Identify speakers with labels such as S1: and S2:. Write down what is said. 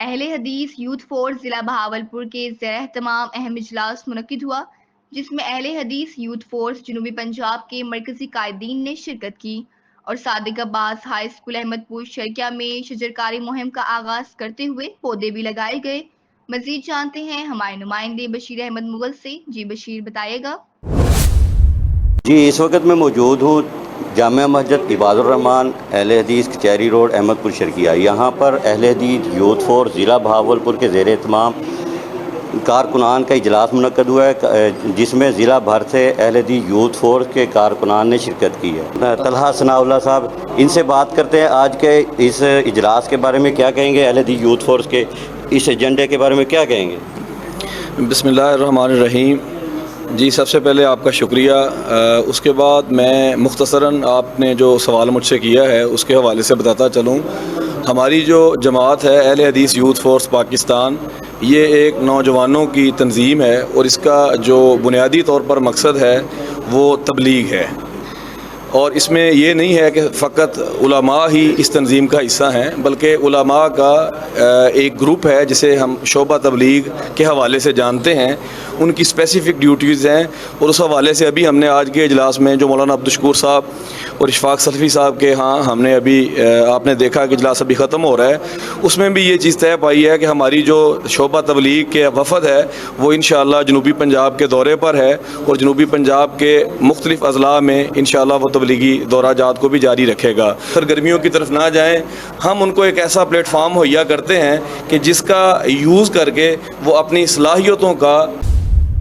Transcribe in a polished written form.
S1: اہل حدیث youth force ضلع بہاولپور کے زیر اہتمام اہم اجلاس منعقد ہوا، جس میں اہل حدیث یوتھ فورس جنوبی پنجاب کے مرکزی قائدین نے شرکت کی اور صادق عباس ہائی اسکول احمد پور شرکیہ میں شجرکاری مہم کا آغاز کرتے ہوئے پودے بھی لگائے گئے۔ مزید جانتے ہیں ہمارے نمائندے بشیر احمد مغل سے۔ جی بشیر، بتائیے گا۔
S2: جی، اس وقت میں موجود ہوں جامع مسجد عباد الرحمن اہل حدیث کچہری روڈ احمد پور شرکیہ۔ یہاں پر اہل حدیث یوتھ فورس ضلع بہاولپور کے زیر اہتمام کارکنان کا اجلاس منعقد ہوا ہے، جس میں ضلع بھر سے اہل حدیث یوتھ فورس کے کارکنان نے شرکت کی ہے۔ طلحہ ثناء اللہ صاحب، ان سے بات کرتے ہیں آج کے اس اجلاس کے بارے میں کیا کہیں گے، اہل حدیث یوتھ فورس کے اس ایجنڈے کے بارے میں کیا کہیں گے؟
S3: بسم اللہ الرحمن الرحیم۔ جی، سب سے پہلے آپ کا شکریہ۔ اس کے بعد میں مختصراً آپ نے جو سوال مجھ سے کیا ہے اس کے حوالے سے بتاتا چلوں۔ ہماری جو جماعت ہے اہل حدیث یوتھ فورس پاکستان، یہ ایک نوجوانوں کی تنظیم ہے اور اس کا جو بنیادی طور پر مقصد ہے وہ تبلیغ ہے، اور اس میں یہ نہیں ہے کہ فقط علماء ہی اس تنظیم کا حصہ ہیں، بلکہ علماء کا ایک گروپ ہے جسے ہم شعبہ تبلیغ کے حوالے سے جانتے ہیں، ان کی اسپیسیفک ڈیوٹیز ہیں، اور اس حوالے سے ابھی ہم نے آج کے اجلاس میں جو مولانا عبدالشکور صاحب اور اشفاق سلفی صاحب کے ہم نے ابھی آپ نے دیکھا کہ اجلاس ابھی ختم ہو رہا ہے، اس میں بھی یہ چیز طے پائی ہے کہ ہماری جو شعبہ تبلیغ کے وفد ہے وہ انشاءاللہ جنوبی پنجاب کے دورے پر ہے، اور جنوبی پنجاب کے مختلف اضلاع میں انشاءاللہ وہ تبلیغی دورہ جات کو بھی جاری رکھے گا۔ سرگرمیوں کی طرف نہ جائیں، ہم ان کو ایک ایسا پلیٹ فارم مہیا کرتے ہیں کہ جس کا یوز کر کے وہ اپنی صلاحیتوں کا